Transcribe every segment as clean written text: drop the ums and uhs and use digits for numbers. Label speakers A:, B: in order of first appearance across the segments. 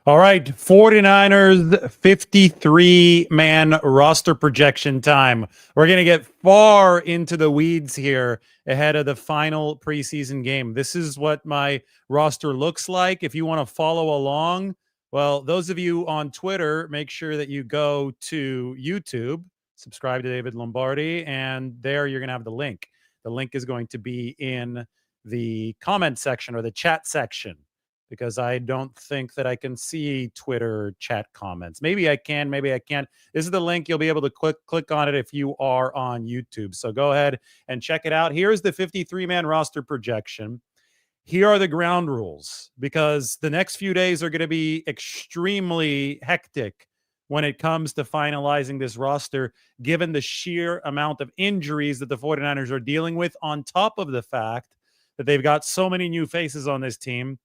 A: All right, 49ers 53-man roster projection time. We're going to get far into the weeds here ahead of the final preseason game. This is what my roster looks like. If you want to follow along, well, those of you on Twitter, make sure that you go to YouTube, subscribe to David Lombardi, and there you're going to have the link. The link is going to be in the comment section or the chat section, because I don't think that I can see Twitter chat comments. Maybe I can, maybe I can't. This is the link. You'll be able to click on it if you are on YouTube. So go ahead and check it out. Here's the 53-man roster projection. Here are the ground rules, because the next few days are going to be extremely hectic when it comes to finalizing this roster, given the sheer amount of injuries that the 49ers are dealing with, on top of the fact that they've got so many new faces on this team.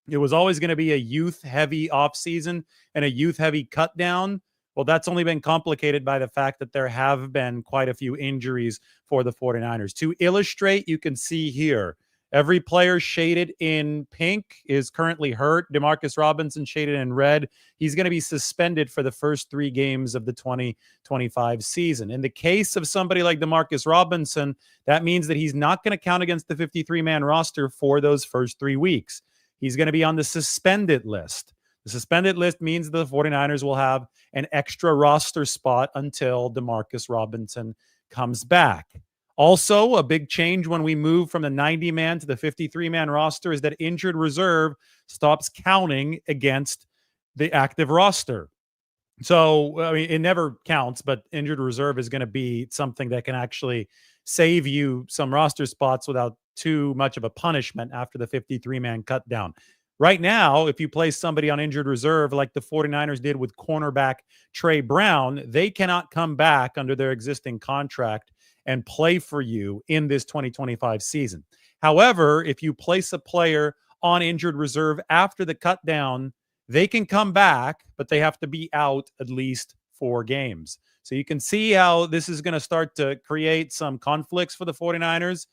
A: It was always going to be a youth-heavy offseason and a youth-heavy cut down. Well, that's only been complicated by the fact that there have been quite a few injuries for the 49ers. To illustrate, you can see here, every player shaded in pink is currently hurt. Demarcus Robinson shaded in red. He's going to be suspended for the first 3 games of the 2025 season. In the case of somebody like Demarcus Robinson, that means that he's not going to count against the 53-man roster for those first 3 weeks. He's going to be on the suspended list. The suspended list means the 49ers will have an extra roster spot until Demarcus Robinson comes back. Also, a big change when we move from the 90-man to the 53-man roster is that injured reserve stops counting against the active roster. So, I mean, it never counts, but injured reserve is going to be something that can actually save you some roster spots without too much of a punishment after the 53-man cut down. Right now, if you place somebody on injured reserve like the 49ers did with cornerback Trey Brown, they cannot come back under their existing contract and play for you in this 2025 season. However, if you place a player on injured reserve after the cut down, they can come back, but they have to be out at least 4 games. So you can see how this is going to start to create some conflicts for the 49ers,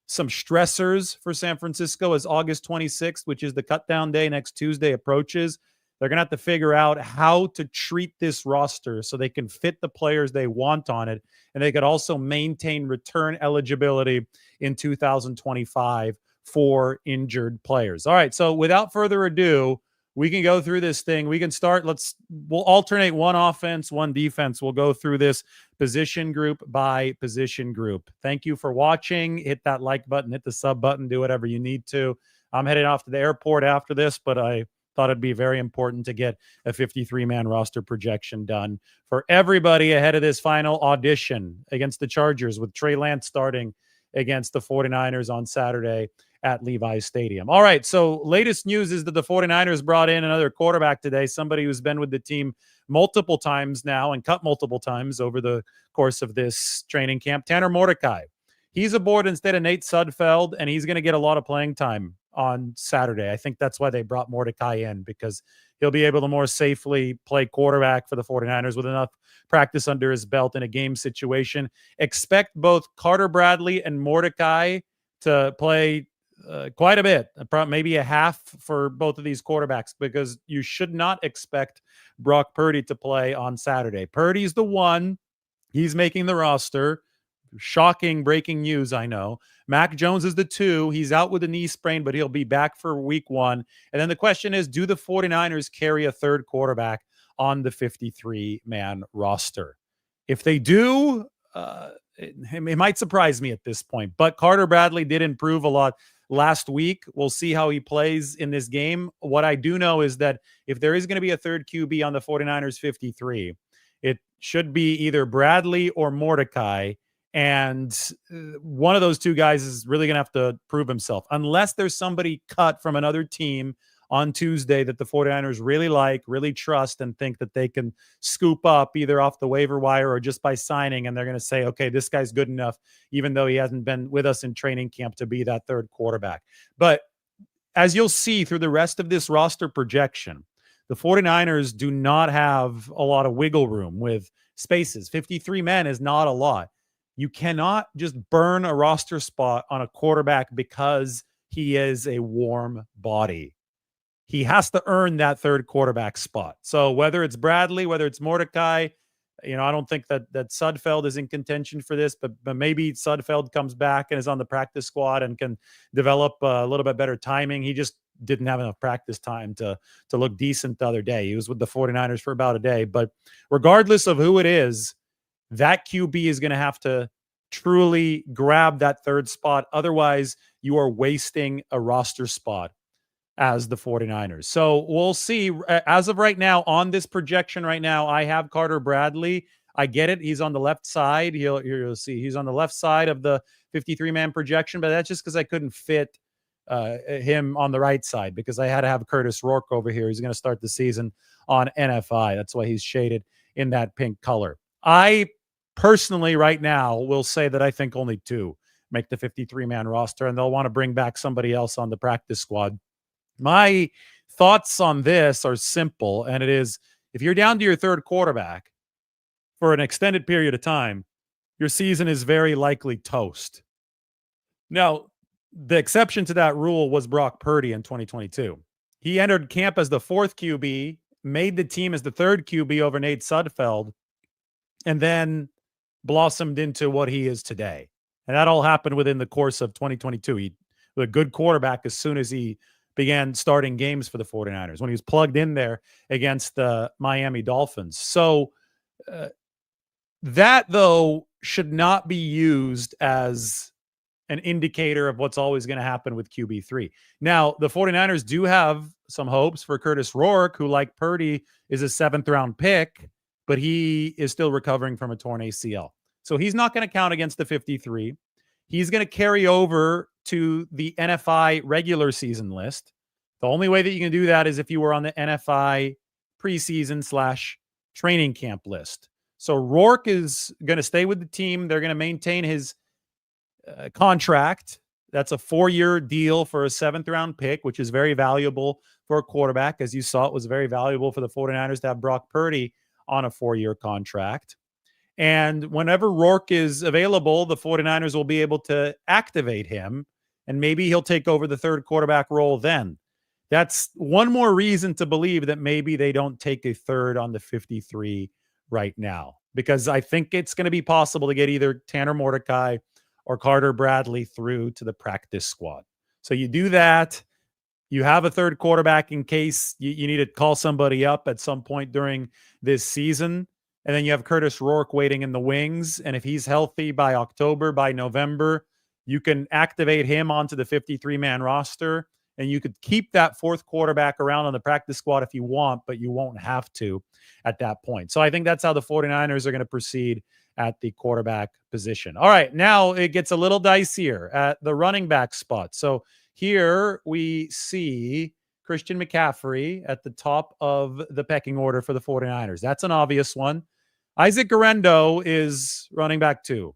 A: some stressors for San Francisco as August 26th, which is the cut down day next Tuesday, approaches. They're going to have to figure out how to treat this roster so they can fit the players they want on it, and they could also maintain return eligibility in 2025 for injured players. All right, so without further ado, we can go through this thing. We can start. We'll alternate one offense, one defense. We'll go through this position group by position group. Thank you for watching. Hit that like button, hit the sub button, do whatever you need to. I'm heading off to the airport after this, but I thought it'd be very important to get a 53-man roster projection done for everybody ahead of this final audition against the Chargers, with Trey Lance starting against the 49ers on Saturday at Levi's Stadium. All right, so latest news is that the 49ers brought in another quarterback today, somebody who's been with the team multiple times now and cut multiple times over the course of this training camp. Tanner Mordecai. He's aboard instead of Nate Sudfeld, and he's going to get a lot of playing time on Saturday. I think that's why they brought Mordecai in, because he'll be able to more safely play quarterback for the 49ers with enough practice under his belt in a game situation. Expect both Carter Bradley and Mordecai to play quite a bit, maybe a half for both of these quarterbacks, because you should not expect Brock Purdy to play on Saturday. Purdy's the one. He's making the roster. Shocking breaking news, I know. Mac Jones is the 2. He's out with a knee sprain, but he'll be back for week 1. And then the question is, do the 49ers carry a third quarterback on the 53-man roster? If they do, it might surprise me at this point. But Carter Bradley did improve a lot last week. We'll see how he plays in this game. What I do know is that if there is going to be a third QB on the 49ers 53, it should be either Bradley or Mordecai. And one of those 2 guys is really going to have to prove himself, unless there's somebody cut from another team on Tuesday that the 49ers really like, really trust, and think that they can scoop up either off the waiver wire or just by signing. And they're going to say, okay, this guy's good enough, even though he hasn't been with us in training camp, to be that third quarterback. But as you'll see through the rest of this roster projection, the 49ers do not have a lot of wiggle room with spaces. 53 men is not a lot. You cannot just burn a roster spot on a quarterback because he is a warm body. he has to earn that third quarterback spot. So whether it's Bradley, whether it's Mordecai, I don't think that Sudfeld is in contention for this, but maybe Sudfeld comes back and is on the practice squad and can develop a little bit better timing. He just didn't have enough practice time to look decent the other day. He was with the 49ers for about a day. But regardless of who it is, that QB is going to have to truly grab that third spot. Otherwise, you are wasting a roster spot as the 49ers. So we'll see. As of right now, on this projection right now, I have Carter Bradley. I get it. He's on the left side. You'll see he's on the left side of the 53-man projection, but that's just because I couldn't fit him on the right side because I had to have Curtis Rourke over here. He's going to start the season on NFI. That's why he's shaded in that pink color. I personally right now will say that I think only two make the 53-man roster, and they'll want to bring back somebody else on the practice squad. My thoughts on this are simple, and it is if you're down to your third quarterback for an extended period of time, your season is very likely toast. Now, the exception to that rule was Brock Purdy in 2022. He entered camp as the fourth QB, made the team as the third QB over Nate Sudfeld, and then blossomed into what he is today. And that all happened within the course of 2022. He was a good quarterback as soon as he began starting games for the 49ers, when he was plugged in there against the Miami Dolphins. So that, though, should not be used as an indicator of what's always going to happen with QB3. Now, the 49ers do have some hopes for Curtis Rourke, who, like Purdy, is a 7th-round pick, but he is still recovering from a torn ACL. So he's not going to count against the 53. He's going to carry over to the NFI regular season list. The only way that you can do that is if you were on the NFI preseason / training camp list. So Rourke is going to stay with the team. They're going to maintain his contract. That's a 4-year deal for a 7th-round pick, which is very valuable for a quarterback. As you saw, it was very valuable for the 49ers to have Brock Purdy on a 4-year contract. And whenever Rourke is available, the 49ers will be able to activate him, and maybe he'll take over the third quarterback role then. That's one more reason to believe that maybe they don't take a third on the 53 right now, because I think it's going to be possible to get either Tanner Mordecai or Carter Bradley through to the practice squad. So you do that. You have a third quarterback in case you need to call somebody up at some point during this season. And then you have Curtis Rourke waiting in the wings. And if he's healthy by October, by November, you can activate him onto the 53-man roster. And you could keep that fourth quarterback around on the practice squad if you want, but you won't have to at that point. So I think that's how the 49ers are going to proceed at the quarterback position. All right, now it gets a little dicier at the running back spot. So here we see Christian McCaffrey at the top of the pecking order for the 49ers. That's an obvious one. Isaac Guerendo is running back 2.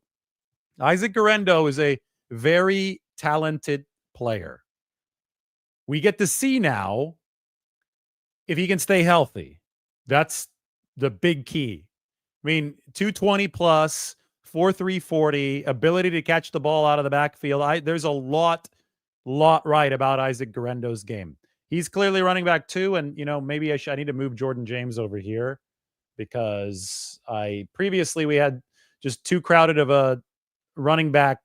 A: Isaac Guerendo is a very talented player. We get to see now if he can stay healthy. That's the big key. I mean, 220 plus, 4.3 40, ability to catch the ball out of the backfield. There's a lot right about Isaac Guerendo's game. He's clearly running back 2, and maybe I need to move Jordan James over here because previously we had just too crowded of a running back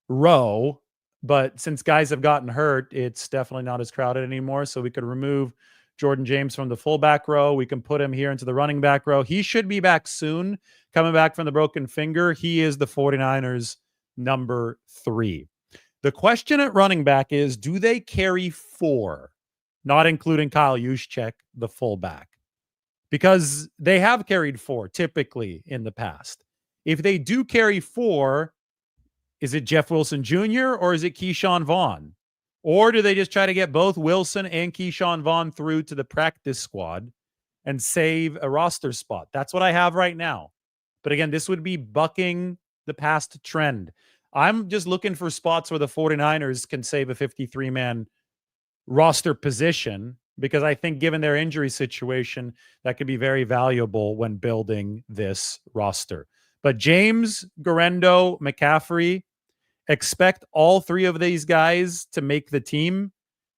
A: row, but since guys have gotten hurt, it's definitely not as crowded anymore. So we could remove Jordan James from the fullback row. We can put him here into the running back row. He should be back soon, coming back from the broken finger. He is the 49ers number 3. The question at running back is, do they carry 4, not including Kyle Juszczyk, the fullback? Because they have carried 4 typically in the past. If they do carry 4, is it Jeff Wilson Jr. or is it Keyshawn Vaughn? Or do they just try to get both Wilson and Keyshawn Vaughn through to the practice squad and save a roster spot? That's what I have right now. But again, this would be bucking the past trend. I'm just looking for spots where the 49ers can save a 53-man roster position, because I think given their injury situation, that could be very valuable when building this roster. But James, Guerendo, McCaffrey, expect all 3 of these guys to make the team.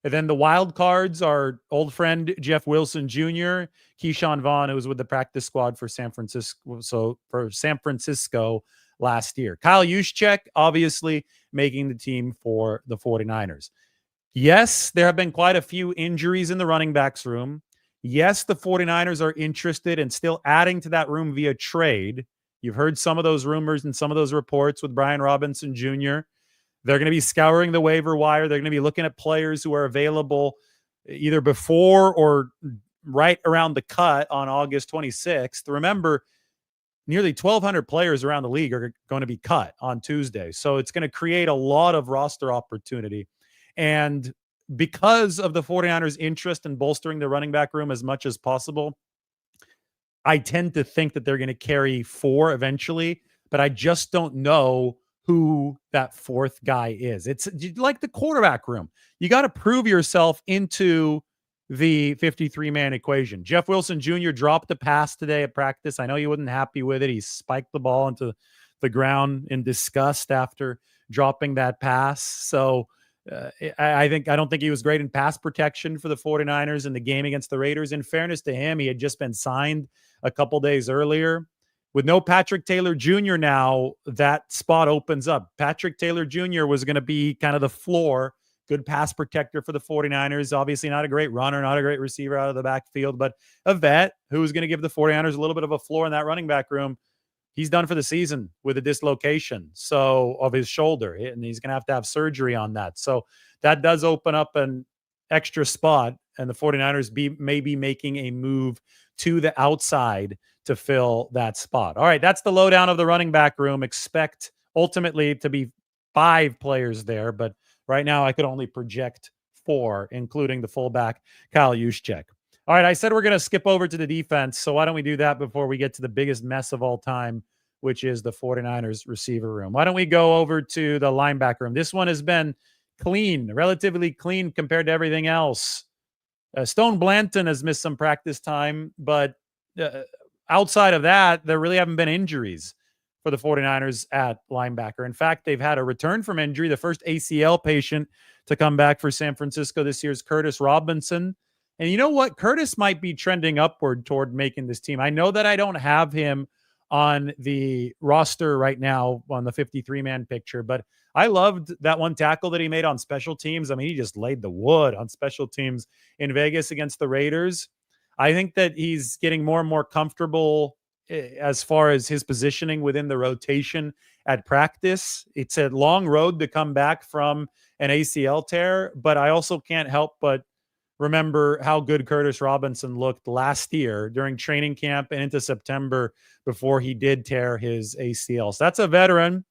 A: And then the wild cards are old friend Jeff Wilson Jr., Keyshawn Vaughn, who was with the practice squad for San Francisco last year. Kyle Juszczyk, obviously making the team for the 49ers. Yes, there have been quite a few injuries in the running backs room. Yes, the 49ers are interested in still adding to that room via trade. You've heard some of those rumors and some of those reports with Brian Robinson Jr. They're going to be scouring the waiver wire. They're going to be looking at players who are available either before or right around the cut on August 26th. Remember, nearly 1,200 players around the league are going to be cut on Tuesday. So it's going to create a lot of roster opportunity. And because of the 49ers' interest in bolstering the running back room as much as possible, I tend to think that they're going to carry 4 eventually, but I just don't know who that 4th guy is. It's like the quarterback room. You got to prove yourself into the 53-man equation. Jeff Wilson Jr. dropped a pass today at practice. I know he wasn't happy with it. He spiked the ball into the ground in disgust after dropping that pass. So I don't think he was great in pass protection for the 49ers in the game against the Raiders. In fairness to him, he had just been signed a couple days earlier. With no Patrick Taylor Jr. now, that spot opens up. Patrick Taylor Jr. was going to be kind of the floor, good pass protector for the 49ers. Obviously not a great runner, not a great receiver out of the backfield, but a vet who was going to give the 49ers a little bit of a floor in that running back room. He's done for the season with a dislocation of his shoulder, and he's going to have surgery on that. So that does open up an extra spot, and the 49ers may be making a move to the outside to fill that spot. All right, that's the lowdown of the running back room. Expect ultimately to be 5 players there, but right now I could only project 4, including the fullback, Kyle Juszczyk. All right, I said we're going to skip over to the defense, so why don't we do that before we get to the biggest mess of all time, which is the 49ers receiver room. Why don't we go over to the linebacker room? This one has been clean, relatively clean compared to everything else. Stone Blanton has missed some practice time, but outside of that, there really haven't been injuries for the 49ers at linebacker. In fact, they've had a return from injury. The first ACL patient to come back for San Francisco this year is Curtis Robinson. And you know what? Curtis might be trending upward toward making this team. I know that I don't have him on the roster right now on the 53-man picture, but I loved that one tackle that he made on special teams. I mean, he just laid the wood on special teams in Vegas against the Raiders. I think that he's getting more and more comfortable as far as his positioning within the rotation at practice. It's a long road to come back from an ACL tear, but I also can't help but remember how good Curtis Robinson looked last year during training camp and into September before he did tear his ACL. So that's a veteran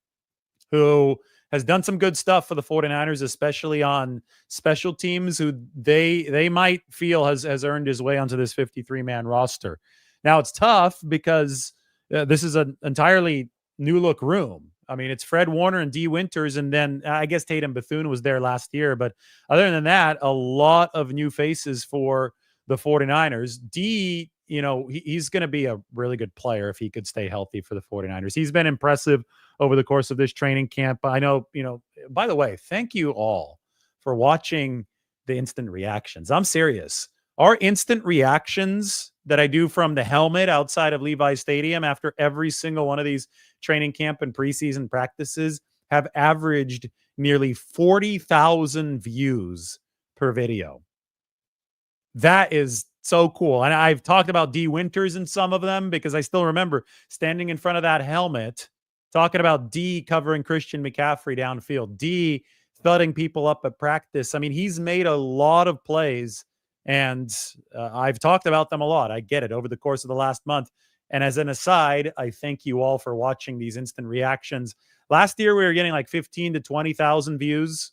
A: who has done some good stuff for the 49ers, especially on special teams, who they might feel has earned his way onto this 53-man roster. Now, it's tough because this is an entirely new-look room. I mean, it's Fred Warner and D. Winters, and then I guess Tatum Bethune was there last year. But other than that, a lot of new faces for the 49ers. D, he's going to be a really good player if he could stay healthy for the 49ers. He's been impressive over the course of this training camp. I know, by the way, thank you all for watching the instant reactions. I'm serious. Our instant reactions that I do from the helmet outside of Levi Stadium after every single one of these training camp and preseason practices have averaged nearly 40,000 views per video. That is so cool. And I've talked about D. Winters in some of them because I still remember standing in front of that helmet talking about D covering Christian McCaffrey downfield, D thudding people up at practice. I mean, he's made a lot of plays, and I've talked about them a lot. I get it over the course of the last month. And as an aside, I thank you all for watching these instant reactions. Last year, we were getting like 15 to 20,000 views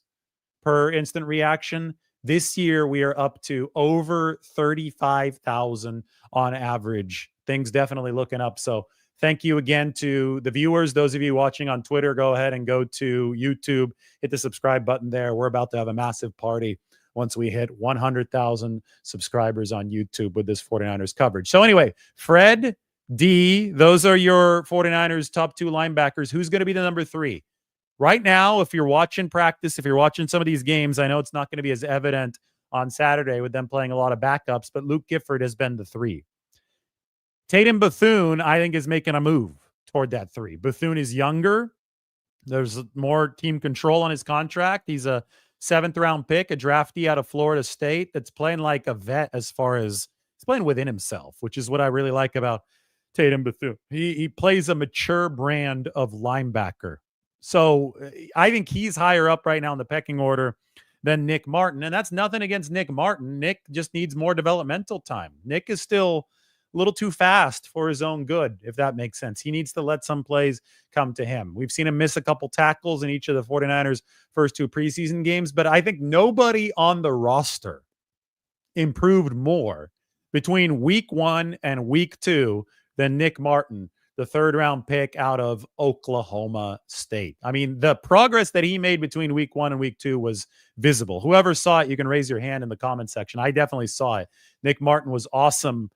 A: per instant reaction. This year, we are up to over 35,000 on average. Things definitely looking up. So thank you again to the viewers. Those of you watching on Twitter, go ahead and go to YouTube. Hit the subscribe button there. We're about to have a massive party once we hit 100,000 subscribers on YouTube with this 49ers coverage. So anyway, Fred, D, those are your 49ers top 2 linebackers. Who's going to be the number 3? Right now, if you're watching practice, if you're watching some of these games, I know it's not going to be as evident on Saturday with them playing a lot of backups, but Luke Gifford has been the 3. Tatum Bethune, I think, is making a move toward that 3. Bethune is younger. There's more team control on his contract. He's a 7th-round pick, a draftee out of Florida State that's playing like a vet as far as he's playing within himself, which is what I really like about Tatum Bethune. He plays a mature brand of linebacker. So I think he's higher up right now in the pecking order than Nick Martin. And that's nothing against Nick Martin. Nick just needs more developmental time. Nick is still a little too fast for his own good, if that makes sense. He needs to let some plays come to him. We've seen him miss a couple tackles in each of the 49ers' first 2 preseason games, but I think nobody on the roster improved more between week 1 and week 2 than Nick Martin, the 3rd-round pick out of Oklahoma State. I mean, the progress that he made between week 1 and week 2 was visible. Whoever saw it, you can raise your hand in the comment section. I definitely saw it. Nick Martin was awesome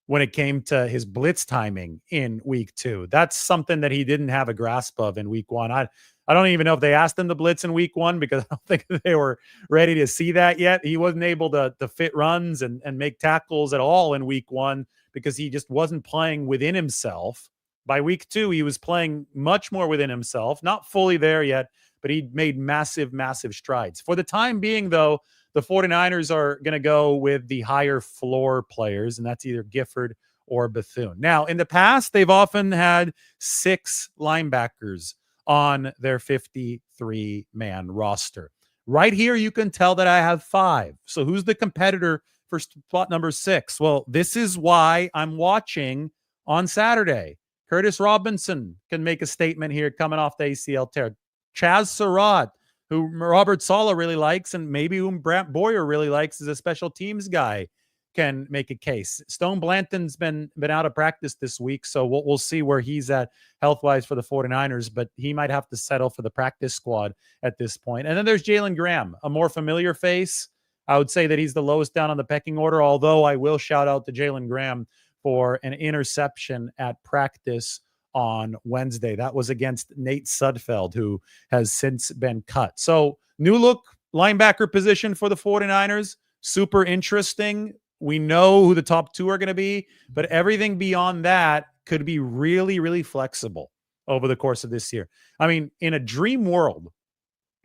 A: when it came to his blitz timing in week 2. That's something that he didn't have a grasp of in week 1. I don't even know if they asked him to blitz in week 1 because I don't think they were ready to see that yet. He wasn't able to fit runs and make tackles at all in week 1 because he just wasn't playing within himself. By week 2, he was playing much more within himself, not fully there yet, but he made massive, massive strides. For the time being, though, the 49ers are going to go with the higher floor players, and that's either Gifford or Bethune. Now, in the past, they've often had 6 linebackers on their 53-man roster. Right here, you can tell that I have 5. So who's the competitor for spot number 6? Well, this is why I'm watching on Saturday. Curtis Robinson can make a statement here coming off the ACL tear. Chaz Surratt, who Robert Saleh really likes, and maybe whom Brant Boyer really likes as a special teams guy, can make a case. Stone Blanton's been out of practice this week, so we'll see where he's at health-wise for the 49ers, but he might have to settle for the practice squad at this point. And then there's Jalen Graham, a more familiar face. I would say that he's the lowest down on the pecking order, although I will shout out to Jalen Graham for an interception at practice on Wednesday. That was against Nate Sudfeld, who has since been cut. So new look linebacker position for the 49ers. Super interesting. We know who the top 2 are going to be, but everything beyond that could be really, really flexible over the course of this year. I mean, in a dream world,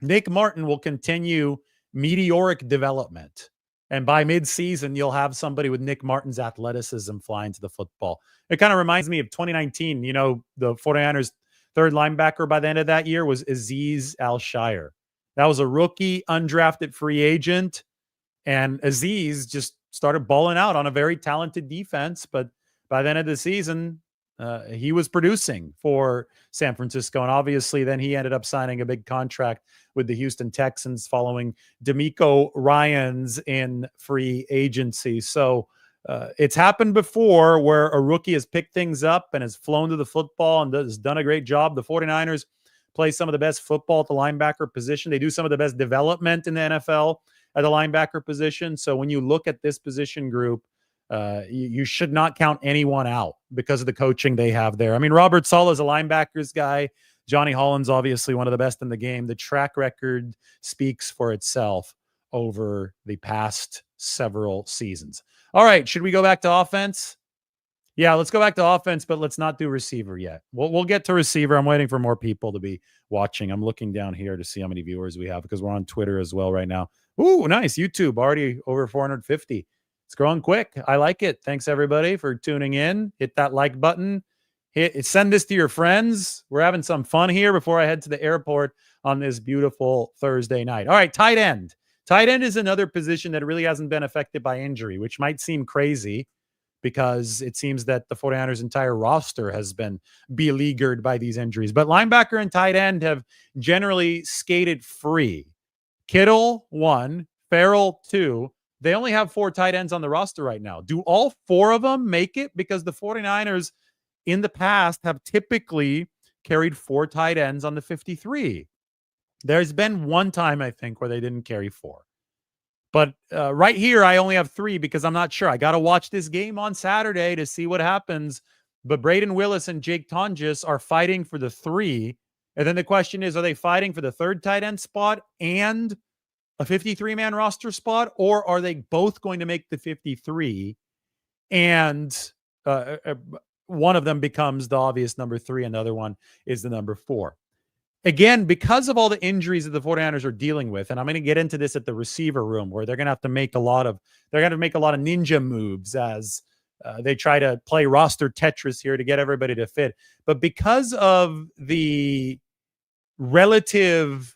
A: Nick Martin will continue meteoric development. And by mid-season, you'll have somebody with Nick Martin's athleticism flying to the football. It kind of reminds me of 2019. You know, the 49ers' 3rd linebacker by the end of that year was Azeez Al-Shire. That was a rookie, undrafted free agent. And Azeez just started balling out on a very talented defense. But by the end of the season, he was producing for San Francisco. And obviously, then he ended up signing a big contract with the Houston Texans following DeMeco Ryans in free agency. So it's happened before where a rookie has picked things up and has flown to the football and has done a great job. The 49ers play some of the best football at the linebacker position. They do some of the best development in the NFL at the linebacker position. So when you look at this position group, you should not count anyone out because of the coaching they have there. I mean, Robert Saleh is a linebackers guy. Johnny Holland's obviously one of the best in the game. The track record speaks for itself over the past several seasons. All right, should we go back to offense? Yeah, let's go back to offense, but let's not do receiver yet. We'll get to receiver. I'm waiting for more people to be watching. I'm looking down here to see how many viewers we have because we're on Twitter as well right now. Ooh, nice. YouTube, already over 450. It's growing quick. I like it. Thanks, everybody, for tuning in. Hit that like button. Send this to your friends. We're having some fun here before I head to the airport on this beautiful Thursday night. All right, tight end. Tight end is another position that really hasn't been affected by injury, which might seem crazy because it seems that the 49ers' entire roster has been beleaguered by these injuries. But linebacker and tight end have generally skated free. Kittle, 1. Farrell, 2. They only have 4 tight ends on the roster right now. Do all 4 of them make it? Because the 49ers in the past have typically carried 4 tight ends on the 53. There's been one time, I think, where they didn't carry 4. But right here, I only have 3 because I'm not sure. I got to watch this game on Saturday to see what happens. But Braden Willis and Jake Tonjes are fighting for the 3. And then the question is, are they fighting for the third tight end spot and a 53-man roster spot, or are they both going to make the 53 and uh, uh, one of them becomes the obvious number 3 and the other one is the number 4? Again, because of all the injuries that the 49ers are dealing with, and I'm going to get into this at the receiver room where they're going to have to make a lot of ninja moves as they try to play roster Tetris here to get everybody to fit. But because of the relative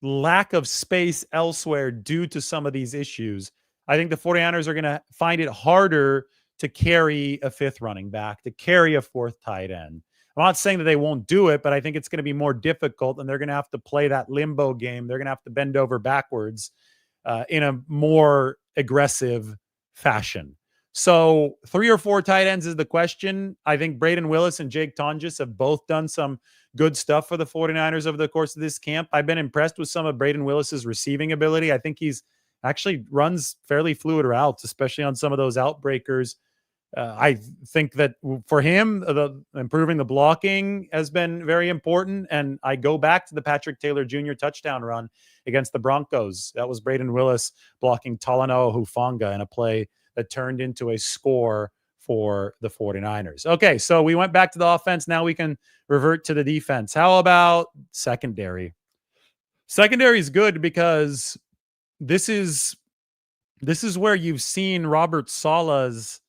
A: lack of space elsewhere due to some of these issues, I think the 49ers are going to find it harder to carry a 5th running back, to carry a 4th tight end. I'm not saying that they won't do it, but I think it's going to be more difficult, and they're going to have to play that limbo game. They're going to have to bend over backwards in a more aggressive fashion. So 3 or 4 tight ends is the question. I think Braden Willis and Jake Tonjes have both done some good stuff for the 49ers over the course of this camp. I've been impressed with some of Braden Willis's receiving ability. I think he's actually runs fairly fluid routes, especially on some of those outbreakers. I think that for him, improving the blocking has been very important. And I go back to the Patrick Taylor Jr. touchdown run against the Broncos. That was Braden Willis blocking Talanoa Hufanga in a play that turned into a score for the 49ers. Okay, so we went back to the offense. Now we can revert to the defense. How about secondary? Secondary is good because this is where you've seen Robert Saleh's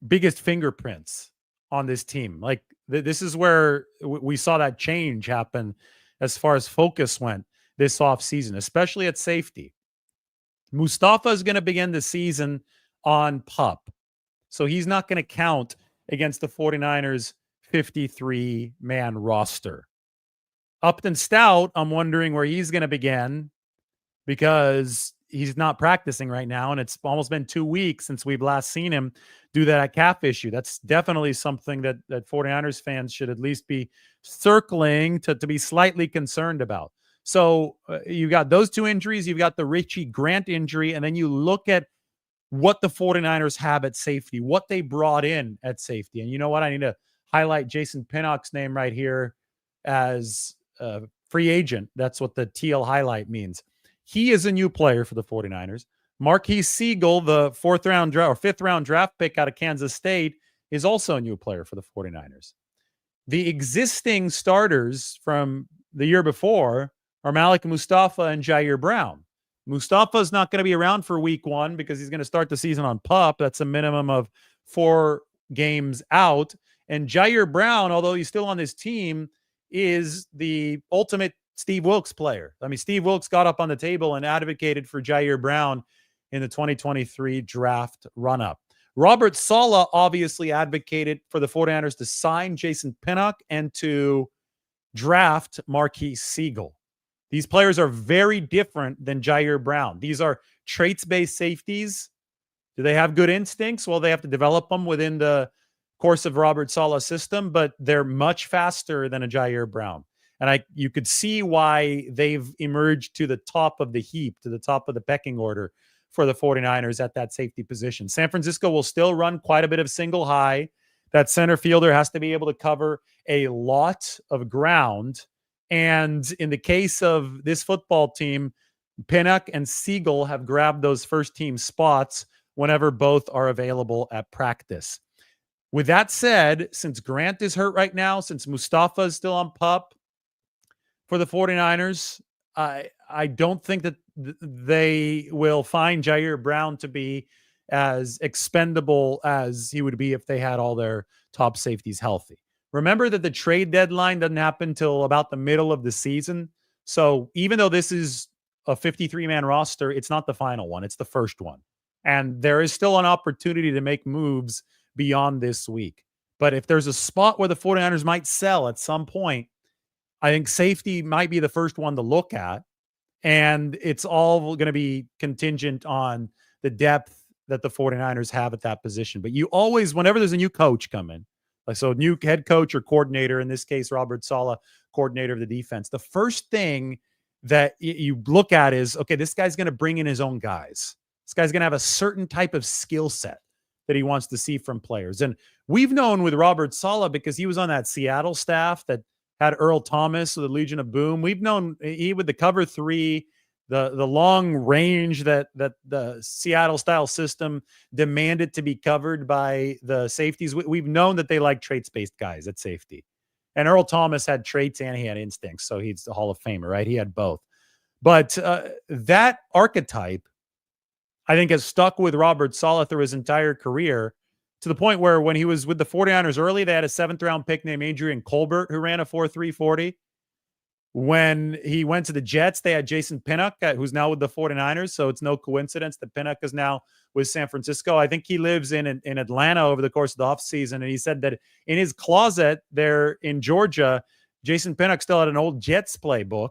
A: biggest fingerprints on this team. Like this is where we saw that change happen as far as focus went this offseason, especially at safety. Mustafa is going to begin the season on PUP. So he's not going to count against the 49ers 53-man roster. Upton Stout, I'm wondering where he's going to begin because he's not practicing right now, and it's almost been 2 weeks since we've last seen him do that calf issue. That's definitely something that 49ers fans should at least be circling to be slightly concerned about. So you've got those 2 injuries. You've got the Richie Grant injury, and then you look at what the 49ers have at safety, what they brought in at safety. And you know what? I need to highlight Jason Pinnock's name right here as a free agent. That's what the teal highlight means. He is a new player for the 49ers. Marquise Siegel, the 5th round draft pick out of Kansas State, is also a new player for the 49ers. The existing starters from the year before are Malik Mustafa and Jair Brown. Mustafa is not going to be around for week 1 because he's going to start the season on PUP. That's a minimum of 4 games out. And Jair Brown, although he's still on this team, is the ultimate Steve Wilks player. I mean, Steve Wilks got up on the table and advocated for Jair Brown in the 2023 draft run-up. Robert Saleh obviously advocated for the 49ers to sign Jason Pinnock and to draft Marquise Siegel. These players are very different than Jair Brown. These are traits-based safeties. Do they have good instincts? Well, they have to develop them within the course of Robert Saleh's system, but they're much faster than a Jair Brown. And you could see why they've emerged to the top of the heap, to the top of the pecking order for the 49ers at that safety position. San Francisco will still run quite a bit of single high. That center fielder has to be able to cover a lot of ground. And in the case of this football team, Pinnock and Siegel have grabbed those first team spots whenever both are available at practice. With that said, since Grant is hurt right now, since Mustafa is still on PUP for the 49ers, I don't think that they will find Jair Brown to be as expendable as he would be if they had all their top safeties healthy. Remember that the trade deadline doesn't happen until about the middle of the season. So even though this is a 53-man roster, it's not the final one. It's the first one. And there is still an opportunity to make moves beyond this week. But if there's a spot where the 49ers might sell at some point, I think safety might be the first one to look at. And it's all going to be contingent on the depth that the 49ers have at that position. But you always, whenever there's a new coach come in, like so new head coach or coordinator, in this case, Robert Saleh, coordinator of the defense, the first thing that you look at is, okay, this guy's going to bring in his own guys. This guy's going to have a certain type of skill set that he wants to see from players. And we've known with Robert Saleh, because he was on that Seattle staff, that had Earl Thomas of the Legion of Boom. We've known he with the cover three, the long range that the Seattle style system demanded to be covered by the safeties. We've known that they like traits-based guys at safety. And Earl Thomas had traits and he had instincts, so he's the Hall of Famer, right? He had both. But that archetype, I think, has stuck with Robert Saleh through his entire career, to the point where when he was with the 49ers early, they had a 7th-round pick named Adrian Colbert who ran a 4.3 40. When he went to the Jets, they had Jason Pinnock, who's now with the 49ers. So it's no coincidence that Pinnock is now with San Francisco. I think he lives in Atlanta over the course of the offseason. And he said that in his closet there in Georgia, Jason Pinnock still had an old Jets playbook.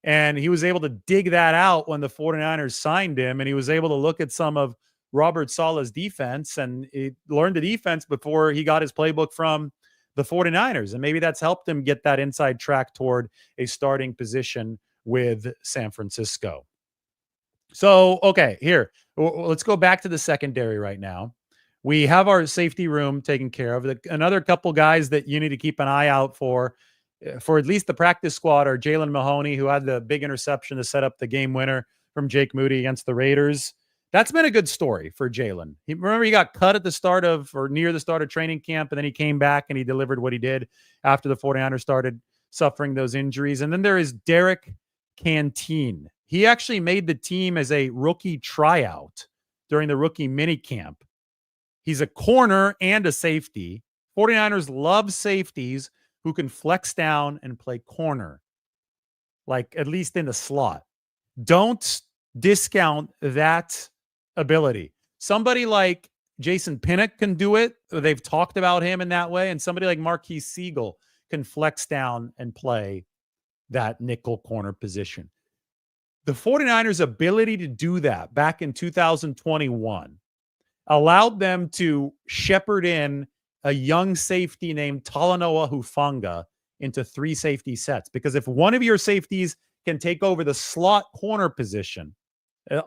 A: And he was able to dig that out when the 49ers signed him. And he was able to look at some of Robert Saleh's defense, and he learned the defense before he got his playbook from the 49ers. And maybe that's helped him get that inside track toward a starting position with San Francisco. So, okay, here, let's go back to the secondary right now. We have our safety room taken care of. Another couple guys that you need to keep an eye out for at least the practice squad, are Jalen Mahoney, who had the big interception to set up the game winner from Jake Moody against the Raiders. That's been a good story for Jalen. Remember, he got cut at the start of, or near the start of training camp, and then he came back and he delivered what he did after the 49ers started suffering those injuries. And then there is Derek Canteen. He actually made the team as a rookie tryout during the rookie minicamp. He's a corner and a safety. 49ers love safeties who can flex down and play corner, like at least in the slot. Don't discount that ability. Somebody like Jason Pinnock can do it. They've talked about him in that way. And somebody like Marquise Siegel can flex down and play that nickel corner position. The 49ers' ability to do that back in 2021 allowed them to shepherd in a young safety named Talanoa Hufanga into 3 safety sets. Because if one of your safeties can take over the slot corner position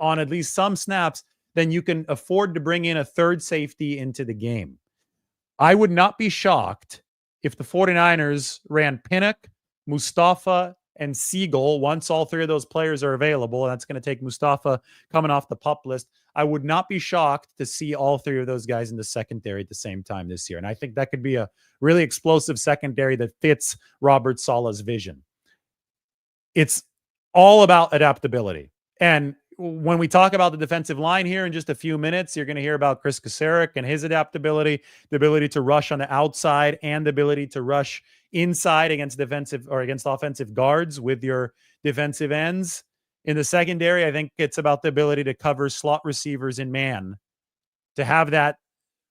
A: on at least some snaps, then you can afford to bring in a 3rd safety into the game. I would not be shocked if the 49ers ran Pinnock, Mustafa, and Siegel once all 3 of those players are available. And that's going to take Mustafa coming off the PUP list. I would not be shocked to see all 3 of those guys in the secondary at the same time this year. And I think that could be a really explosive secondary that fits Robert Saleh's vision. It's all about adaptability. And when we talk about the defensive line here in just a few minutes, you're going to hear about Chris Kasarik and his adaptability, the ability to rush on the outside and the ability to rush inside against defensive or against offensive guards with your defensive ends. In the secondary, I think it's about the ability to cover slot receivers in man, to have that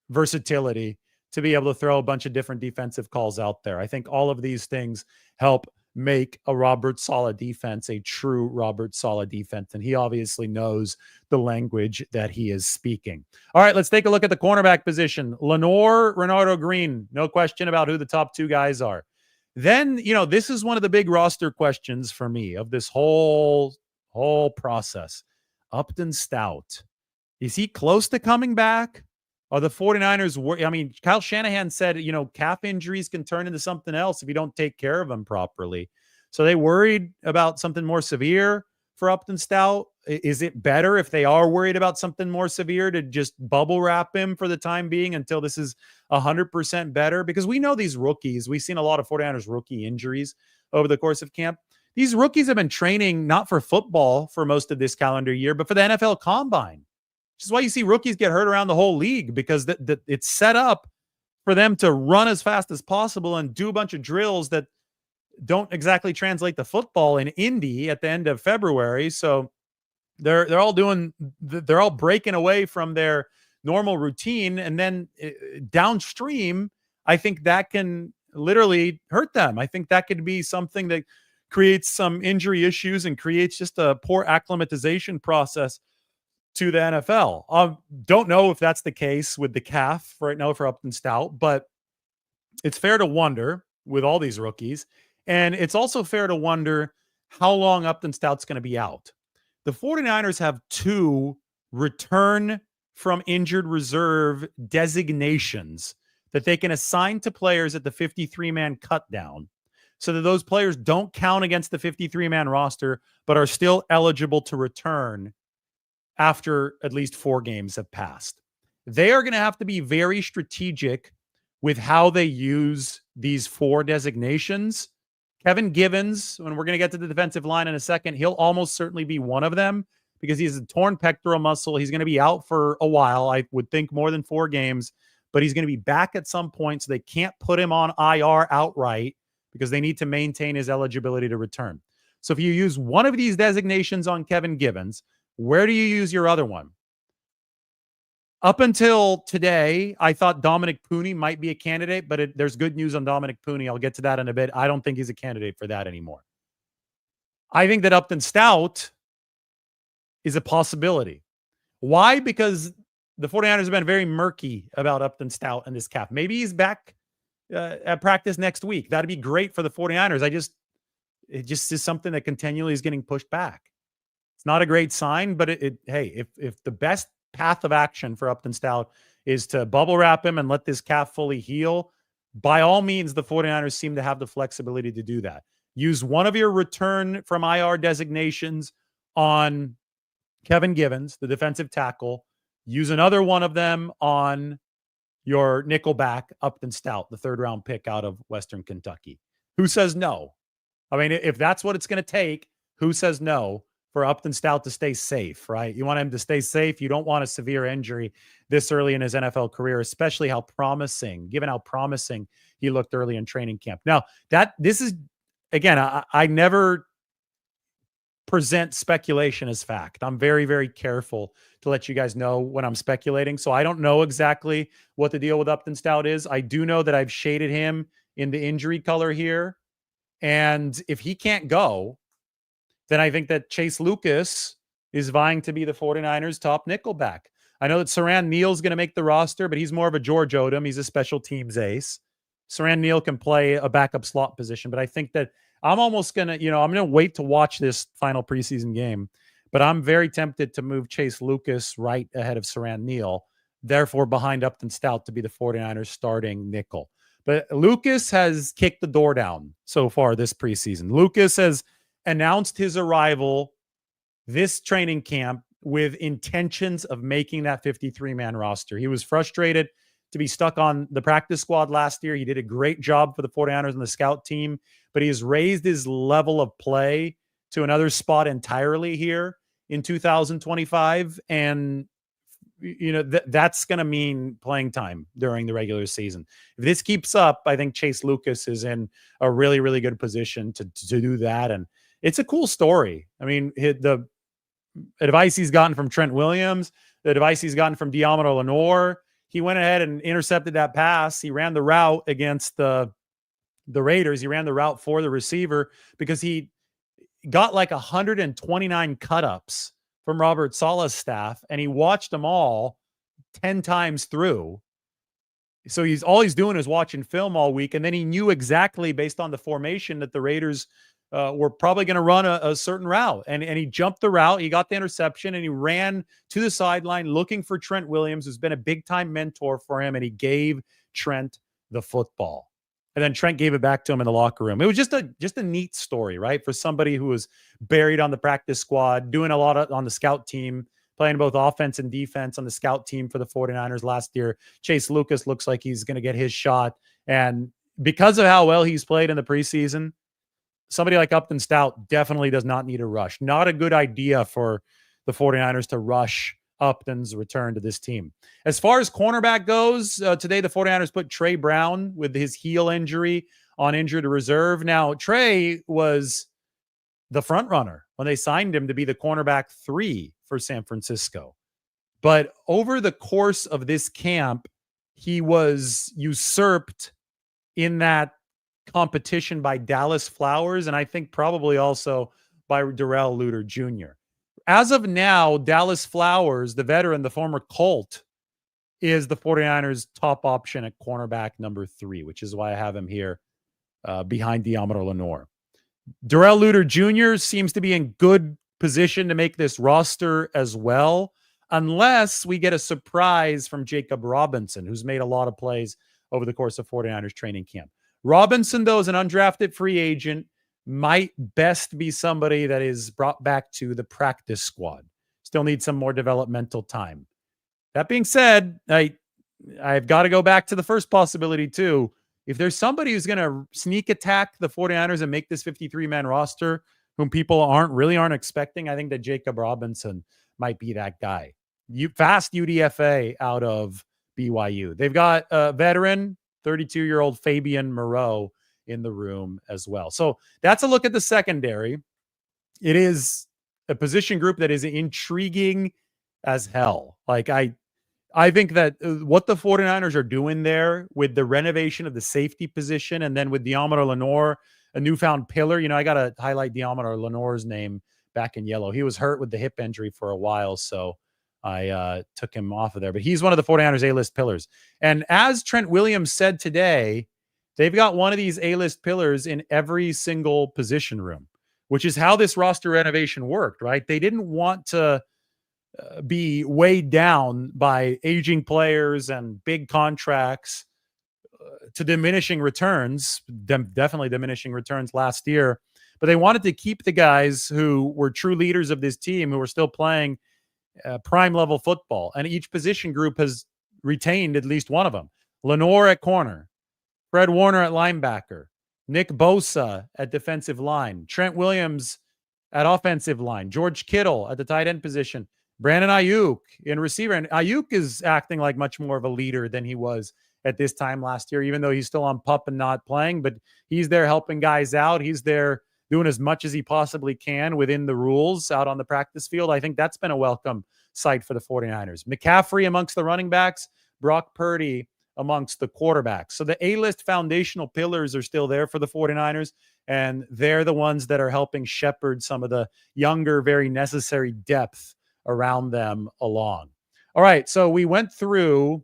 A: versatility, to be able to throw a bunch of different defensive calls out there. I think all of these things help make a Robert Saleh defense a true Robert Saleh defense. And he obviously knows the language that he is speaking. All right, let's take a look at the cornerback position. Lenore, Renardo Green, no question about who the top 2 guys are. Then, this is one of the big roster questions for me of this whole process. Upton Stout. Is he close to coming back? Are the 49ers Kyle Shanahan said, calf injuries can turn into something else if you don't take care of them properly. So they worried about something more severe for Upton Stout? Is it better if they are worried about something more severe to just bubble wrap him for the time being until this is 100% better? Because we know these rookies, we've seen a lot of 49ers rookie injuries over the course of camp. These rookies have been training not for football for most of this calendar year, but for the NFL Combine. Which is why you see rookies get hurt around the whole league, because it's set up for them to run as fast as possible and do a bunch of drills that don't exactly translate to football in Indy at the end of February. So they're all breaking away from their normal routine. And then downstream, I think that can literally hurt them. I think that could be something that creates some injury issues and creates just a poor acclimatization process to the NFL. Don't know if that's the case with the calf right now for Upton Stout, but it's fair to wonder with all these rookies. And it's also fair to wonder how long Upton Stout's going to be out. The 49ers have 2 return from injured reserve designations that they can assign to players at the 53-man cut down. so that those players don't count against the 53-man roster, but are still eligible to return after at least 4 games have passed. They are going to have to be very strategic with how they use these 4 designations. Kevin Givens, when we're going to get to the defensive line in a second, he'll almost certainly be one of them because he's a torn pectoral muscle. He's going to be out for a while. I would think more than 4 games, but he's going to be back at some point, so they can't put him on IR outright because they need to maintain his eligibility to return. So if you use one of these designations on Kevin Givens, where do you use your other one? Up until today, I thought Dominic Pooney might be a candidate, but there's good news on Dominic Pooney. I'll get to that in a bit. I don't think he's a candidate for that anymore. I think that Upton Stout is a possibility. Why? Because the 49ers have been very murky about Upton Stout and this calf. Maybe he's back at practice next week. That'd be great for the 49ers. It just is something that continually is getting pushed back. It's not a great sign, but hey, if the best path of action for Upton Stout is to bubble wrap him and let this calf fully heal, by all means, the 49ers seem to have the flexibility to do that. Use one of your return from IR designations on Kevin Givens, the defensive tackle. Use another one of them on your nickelback, Upton Stout, the 3rd-round pick out of Western Kentucky. Who says no? I mean, if that's what it's going to take, who says no for Upton Stout to stay safe, right? You want him to stay safe. You don't want a severe injury this early in his NFL career, especially given how promising he looked early in training camp. Now, this is, again, I never present speculation as fact. I'm very, very careful to let you guys know when I'm speculating. So I don't know exactly what the deal with Upton Stout is. I do know that I've shaded him in the injury color here. And if he can't go, then I think that Chase Lucas is vying to be the 49ers' top nickelback. I know that Saran Neal's going to make the roster, but he's more of a George Odom. He's a special teams ace. Saran Neal can play a backup slot position, but I think that I'm almost going to, I'm going to wait to watch this final preseason game, but I'm very tempted to move Chase Lucas right ahead of Saran Neal, therefore behind Upton Stout to be the 49ers starting nickel. But Lucas has kicked the door down so far this preseason. Lucas has announced his arrival this training camp with intentions of making that 53-man roster. He was frustrated to be stuck on the practice squad last year. He did a great job for the 49ers and the scout team, but he has raised his level of play to another spot entirely here in 2025. And, that's going to mean playing time during the regular season. If this keeps up, I think Chase Lucas is in a really, really good position to do that. And it's a cool story. I mean, the advice he's gotten from Trent Williams, the advice he's gotten from Diamaro Lenore, he went ahead and intercepted that pass. He ran the route against the Raiders. He ran the route for the receiver because he got like 129 cut-ups from Robert Saleh's staff, and he watched them all 10 times through. So all he's doing is watching film all week, and then he knew exactly based on the formation that the Raiders were probably going to run a certain route. And he jumped the route. He got the interception, and he ran to the sideline looking for Trent Williams, who's been a big-time mentor for him, and he gave Trent the football. And then Trent gave it back to him in the locker room. It was just a neat story, right? For somebody who was buried on the practice squad, doing a lot on the scout team, playing both offense and defense on the scout team for the 49ers last year. Chase Lucas looks like he's going to get his shot. And because of how well he's played in the preseason, somebody like Upton Stout definitely does not need a rush. Not a good idea for the 49ers to rush Upton's return to this team. As far as cornerback goes, today the 49ers put Trey Brown with his heel injury on injured reserve. Now, Trey was the front runner when they signed him to be the cornerback 3 for San Francisco. But over the course of this camp, he was usurped in that competition by Dallas Flowers, and I think probably also by Darrell Luter Jr. As of now, Dallas Flowers, the veteran, the former Colt, is the 49ers' top option at cornerback number 3, which is why I have him here behind Diamaro Lenore. Darrell Luter Jr. seems to be in good position to make this roster as well, unless we get a surprise from Jacob Robinson, who's made a lot of plays over the course of 49ers training camp. Robinson, though, is an undrafted free agent, might best be somebody that is brought back to the practice squad. Still needs some more developmental time. That being said, I've got to go back to the first possibility too. If there's somebody who's going to sneak attack the 49ers and make this 53-man roster, whom people aren't expecting, I think that Jacob Robinson might be that guy. Fast UDFA out of BYU. They've got a veteran, 32-year-old Fabian Moreau in the room as well. So that's a look at the secondary. It is a position group that is intriguing as hell. Like I think that what the 49ers are doing there with the renovation of the safety position and then with Diamador Lenore, a newfound pillar. I got to highlight Diamador Lenore's name back in yellow. He was hurt with the hip injury for a while, so I took him off of there. But he's one of the 49ers A-list pillars. And as Trent Williams said today, they've got one of these A-list pillars in every single position room, which is how this roster renovation worked, right? They didn't want to be weighed down by aging players and big contracts to diminishing returns, definitely diminishing returns last year. But they wanted to keep the guys who were true leaders of this team, who were still playing prime level football. And each position group has retained at least one of them. Lenore at corner, Fred Warner at linebacker, Nick Bosa at defensive line, Trent Williams at offensive line, George Kittle at the tight end position, Brandon Ayuk in receiver. And Ayuk is acting like much more of a leader than he was at this time last year, even though he's still on PUP and not playing. But he's there helping guys out. He's there doing as much as he possibly can within the rules out on the practice field. I think that's been a welcome sight for the 49ers. McCaffrey amongst the running backs, Brock Purdy amongst the quarterbacks. So the A-list foundational pillars are still there for the 49ers, and they're the ones that are helping shepherd some of the younger, very necessary depth around them along. All right, so we went through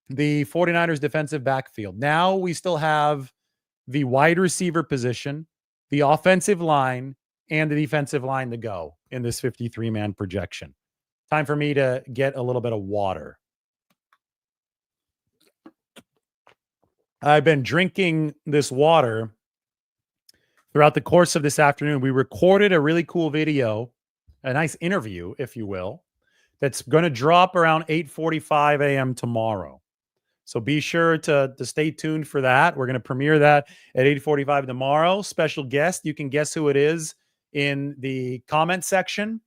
A: the 49ers defensive backfield. Now we still have the wide receiver position, the offensive line, and the defensive line to go in this 53-man projection. Time for me to get a little bit of water. I've been drinking this water throughout the course of this afternoon. We recorded a really cool video, a nice interview, if you will, that's going to drop around 8:45 a.m. tomorrow. So be sure to stay tuned for that. We're going to premiere that at 8:45 tomorrow. Special guest. You can guess who it is in the comment section.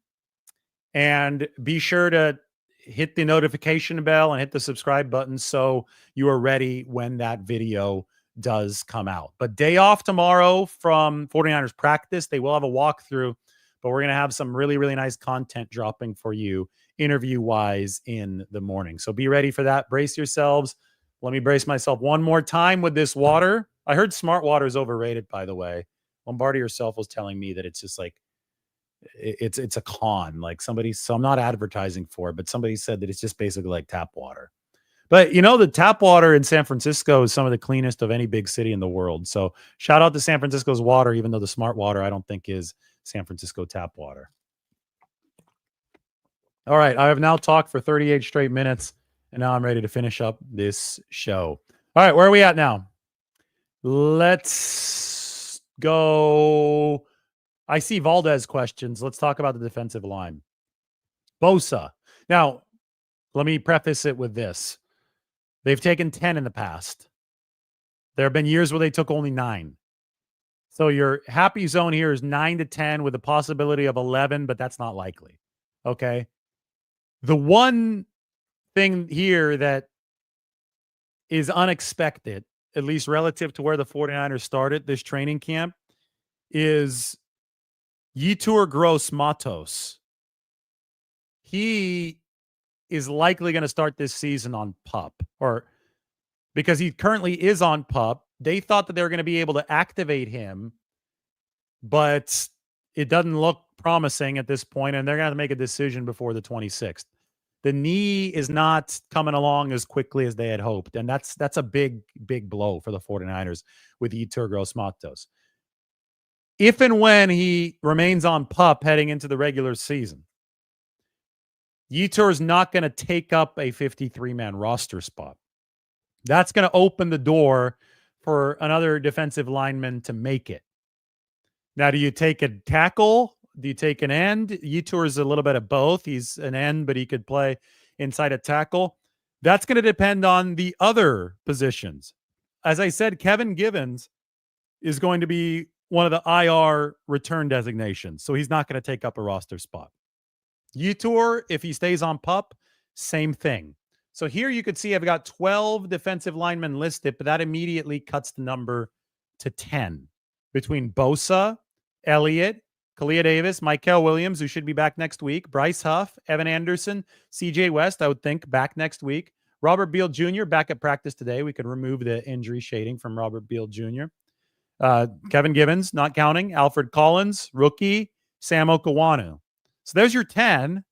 A: And be sure to hit the notification bell and hit the subscribe button so you are ready when that video does come out. But day off tomorrow from 49ers practice. They will have a walkthrough, but we're going to have some really, really nice content dropping for you interview-wise in the morning. So be ready for that. Brace yourselves. Let me brace myself one more time with this water. I heard smart water is overrated, by the way. Lombardi herself was telling me that it's just like, it's a con. Like somebody, so I'm not advertising for it, but somebody said that it's just basically like tap water. But the tap water in San Francisco is some of the cleanest of any big city in the world. So shout out to San Francisco's water, even though the smart water I don't think is San Francisco tap water. All right, I have now talked for 38 straight minutes, and now I'm ready to finish up this show. All right, where are we at now? Let's go. I see Valdez questions. Let's talk about the defensive line. Bosa. Now, let me preface it with this. They've taken 10 in the past. There have been years where they took only 9. So your happy zone here is 9 to 10 with a possibility of 11, but that's not likely. Okay. The one thing here that is unexpected, at least relative to where the 49ers started this training camp, is Yetur Gross-Matos. He is likely going to start this season on PUP, or because he currently is on PUP. They thought that they were going to be able to activate him, but it doesn't look promising at this point, and they're going to have to make a decision before the 26th. The knee is not coming along as quickly as they had hoped, and that's a big, big blow for the 49ers with Yetur Gross-Matos. If and when he remains on PUP heading into the regular season, Yetur is not going to take up a 53-man roster spot. That's going to open the door for another defensive lineman to make it. Now, do you take a tackle? Do you take an end? Yetur is a little bit of both. He's an end, but he could play inside a tackle. That's going to depend on the other positions. As I said, Kevin Givens is going to be one of the IR return designations, so he's not going to take up a roster spot. Yetur, if he stays on PUP, same thing. So here you could see I've got 12 defensive linemen listed, but that immediately cuts the number to 10 between Bosa, Elliott, Kalia Davis, Michael Williams, who should be back next week, Bryce Huff, Evan Anderson, CJ West, I would think, back next week, Robert Beal Jr., back at practice today. We could remove the injury shading from Robert Beal Jr. Kevin Givens, not counting, Alfred Collins, rookie, Sam Okawanu. So there's your 10.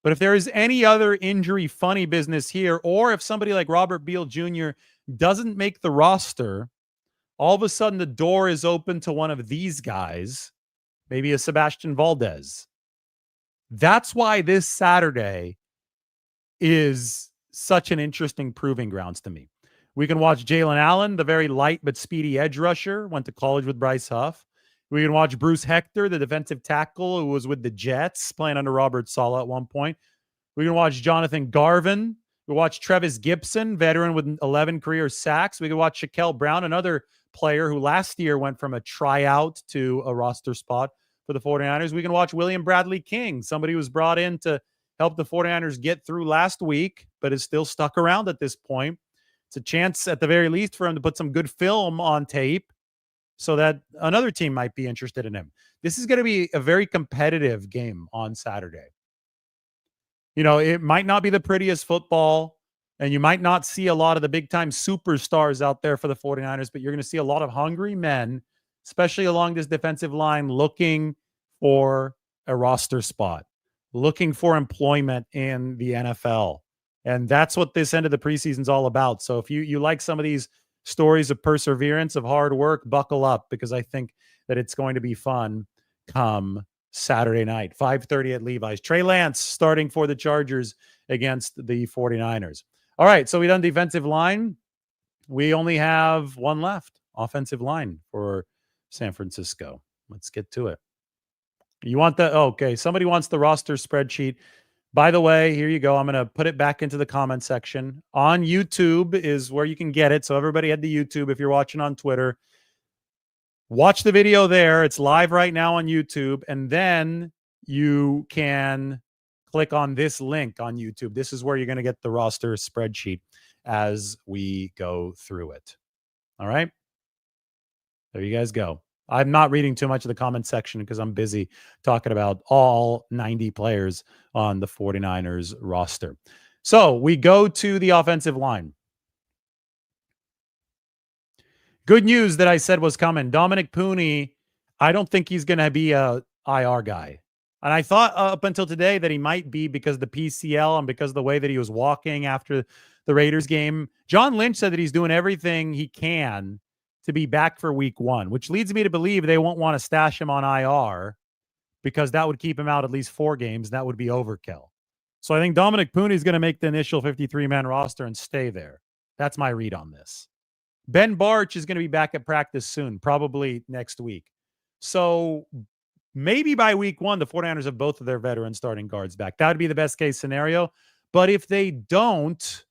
A: But if there is any other injury funny business here, or if somebody like Robert Beal Jr. doesn't make the roster, all of a sudden the door is open to one of these guys, maybe a Sebastian Valdez. That's why this Saturday is such an interesting proving grounds to me. We can watch Jalen Allen, the very light but speedy edge rusher, went to college with Bryce Huff. We can watch Bruce Hector, the defensive tackle who was with the Jets, playing under Robert Saleh at one point. We can watch Jonathan Garvin. We watch Trevis Gibson, veteran with 11 career sacks. We can watch Shaquille Brown, another player who last year went from a tryout to a roster spot for the 49ers. We can watch William Bradley King, somebody who was brought in to help the 49ers get through last week, but is still stuck around at this point. It's a chance at the very least for him to put some good film on tape so that another team might be interested in him. This is going to be a very competitive game on Saturday. You know, it might not be the prettiest football, and you might not see a lot of the big-time superstars out there for the 49ers, but you're going to see a lot of hungry men, especially along this defensive line, looking for a roster spot, looking for employment in the NFL. And that's what this end of the preseason is all about. So if you like some of these stories of perseverance, of hard work, buckle up, because I think that it's going to be fun come Saturday night, 5:30 at Levi's. Trey Lance starting for the Chargers against the 49ers. All right, so we done defensive line. We only have one left, offensive line for San Francisco. Let's get to it. You want the, okay, somebody wants the roster spreadsheet. By the way, here you go. I'm going to put it back into the comment section. On YouTube is where you can get it. So everybody head to YouTube. If you're watching on Twitter, watch the video there. It's live right now on YouTube. And then you can click on this link on YouTube. This is where you're going to get the roster spreadsheet as we go through it. All right. There you guys go. I'm not reading too much of the comment section because I'm busy talking about all 90 players on the 49ers roster. So we go to the offensive line. Good news that I said was coming. Dominic Pooney, I don't think he's going to be a IR guy. And I thought up until today that he might be because of the PCL and because of the way that he was walking after the Raiders game. John Lynch said that he's doing everything he can to be back for week 1, which leads me to believe they won't want to stash him on IR because that would keep him out at least 4 games. That would be overkill. So I think Dominic Pooney is going to make the initial 53-man roster and stay there. That's my read on this. Ben Barch is going to be back at practice soon, probably next week. So maybe by week 1, the 49ers have both of their veteran starting guards back. That would be the best case scenario. But if they don't,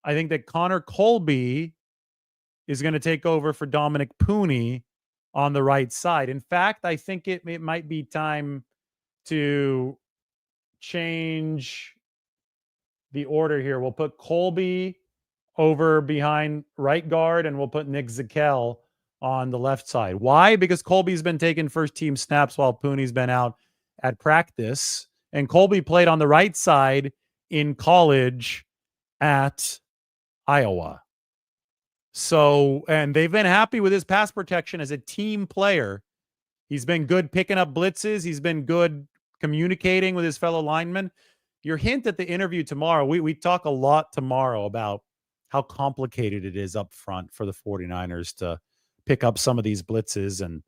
A: I think that Connor Colby is going to take over for Dominic Pooney on the right side. In fact, I think it might be time to change the order here. We'll put Colby over behind right guard, and we'll put Nick Zakel on the left side. Why? Because Colby's been taking first-team snaps while Pooney's been out at practice, and Colby played on the right side in college at Iowa. So, and they've been happy with his pass protection as a team player. He's been good picking up blitzes. He's been good communicating with his fellow linemen. Your hint at the interview tomorrow, we talk a lot tomorrow about how complicated it is up front for the 49ers to pick up some of these blitzes and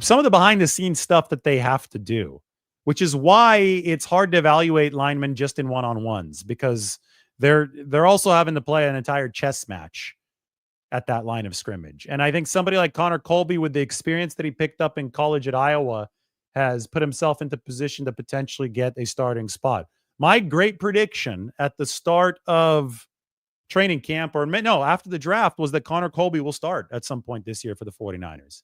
A: some of the behind-the-scenes stuff that they have to do, which is why it's hard to evaluate linemen just in one-on-ones because they're also having to play an entire chess match at that line of scrimmage. And I think somebody like Connor Colby, with the experience that he picked up in college at Iowa, has put himself into position to potentially get a starting spot. My great prediction at the start of training camp, or no, after the draft, was that Connor Colby will start at some point this year for the 49ers.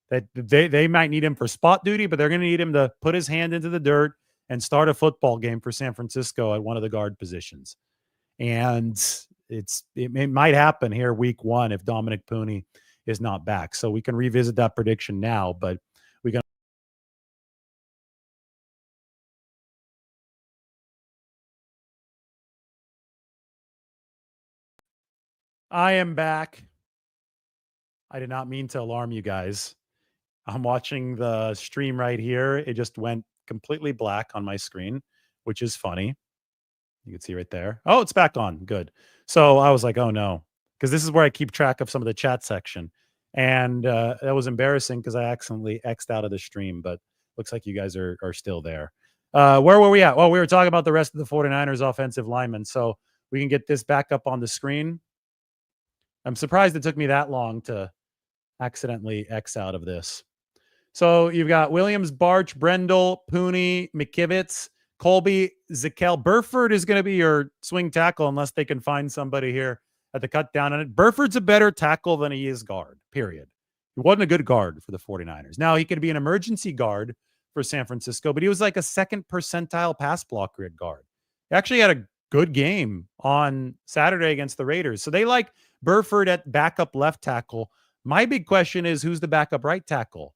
A: That they might need him for spot duty, but they're going to need him to put his hand into the dirt and start a football game for San Francisco at one of the guard positions. And it might happen here week one if Dominic Pooney is not back. So we can revisit that prediction now, but we can. I am back. I did not mean to alarm you guys. I'm watching the stream right here. It just went completely black on my screen, which is funny. You can see right there. Oh, it's back on. Good. So I was like, oh no, because this is where I keep track of some of the chat section. And that was embarrassing because I accidentally X'd out of the stream, but looks like you guys are still there. Where were we at? Well, we were talking about the rest of the 49ers offensive linemen. So we can get this back up on the screen. I'm surprised it took me that long to accidentally X out of this. So you've got Williams, Barch, Brendel, Pooney, McKivitz, Colby, Zakel. Burford is going to be your swing tackle unless they can find somebody here at the cut down. And Burford's a better tackle than he is guard, period. He wasn't a good guard for the 49ers. Now, he could be an emergency guard for San Francisco, but he was like a second percentile pass blocker at guard. He actually had a good game on Saturday against the Raiders. So they like Burford at backup left tackle. My big question is, who's the backup right tackle?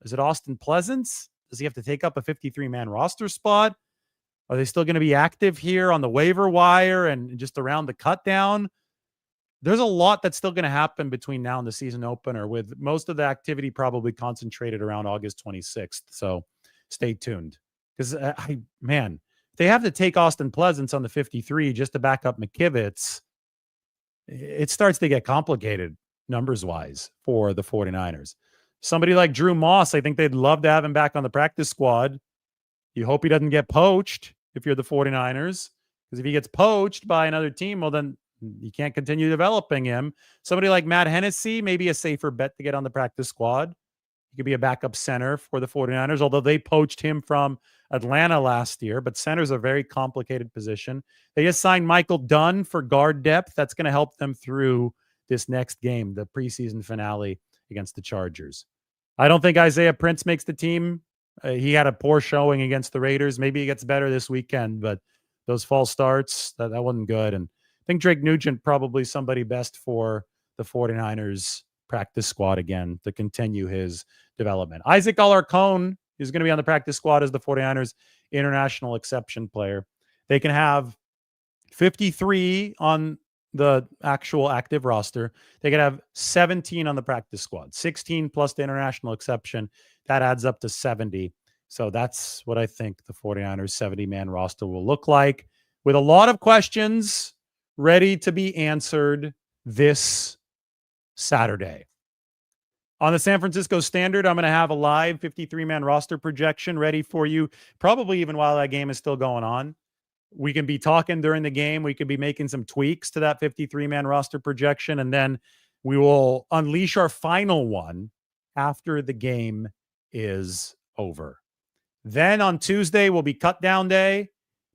A: Is it Austin Pleasance? Does he have to take up a 53-man roster spot? Are they still going to be active here on the waiver wire and just around the cut down? There's a lot that's still going to happen between now and the season opener, with most of the activity probably concentrated around August 26th. So stay tuned. Because, they have to take Austin Pleasance on the 53 just to back up McKivitz. It starts to get complicated numbers-wise for the 49ers. Somebody like Drew Moss, I think they'd love to have him back on the practice squad. You hope he doesn't get poached if you're the 49ers, because if he gets poached by another team, well, then you can't continue developing him. Somebody like Matt Hennessy, maybe a safer bet to get on the practice squad. He could be a backup center for the 49ers, although they poached him from Atlanta last year. But center's a very complicated position. They just signed Michael Dunn for guard depth. That's going to help them through this next game, the preseason finale against the Chargers. I don't think Isaiah Prince makes the team. He had a poor showing against the Raiders. Maybe he gets better this weekend, but those false starts, that wasn't good. And I think Drake Nugent probably somebody best for the 49ers practice squad again to continue his development. Isaac Alarcon is going to be on the practice squad as the 49ers international exception player. They can have 53 on the actual active roster. They could have 17 on the practice squad, 16 plus the international exception. That adds up to 70. So that's what I think the 49ers 70-man roster will look like, with a lot of questions ready to be answered this Saturday. On the San Francisco Standard, I'm going to have a live 53-man roster projection ready for you, probably even while that game is still going on. We can be talking during the game. We could be making some tweaks to that 53-man roster projection, and then we will unleash our final one after the game is over. Then on Tuesday will be cut down day,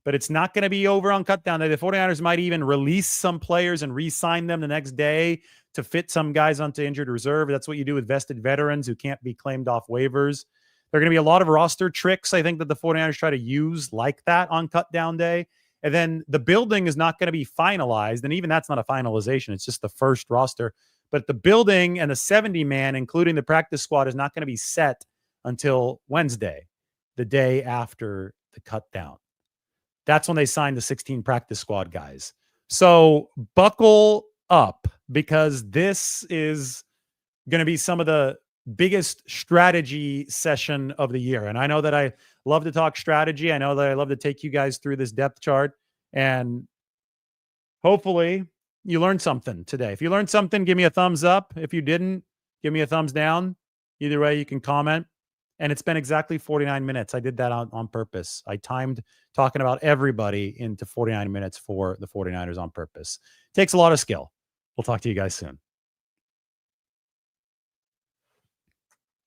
A: but it's not going to be over on cut down day. The 49ers might even release some players and re-sign them the next day to fit some guys onto injured reserve. That's what you do with vested veterans who can't be claimed off waivers. There are going to be a lot of roster tricks, I think, that the 49ers try to use like that on cut down day. And then the building is not going to be finalized. And even that's not a finalization. It's just the first roster. But the building and the 70-man, including the practice squad, is not going to be set until Wednesday, the day after the cut down. That's when they signed the 16 practice squad guys. So buckle up, because this is going to be some of the biggest strategy session of the year. And I know that I love to talk strategy. I know that I love to take you guys through this depth chart, and hopefully you learned something today. If you learned something, give me a thumbs up. If you didn't, give me a thumbs down. Either way, you can comment. And it's been exactly 49 minutes. I did that on purpose. I timed talking about everybody into 49 minutes for the 49ers on purpose. It takes a lot of skill. We'll talk to you guys soon.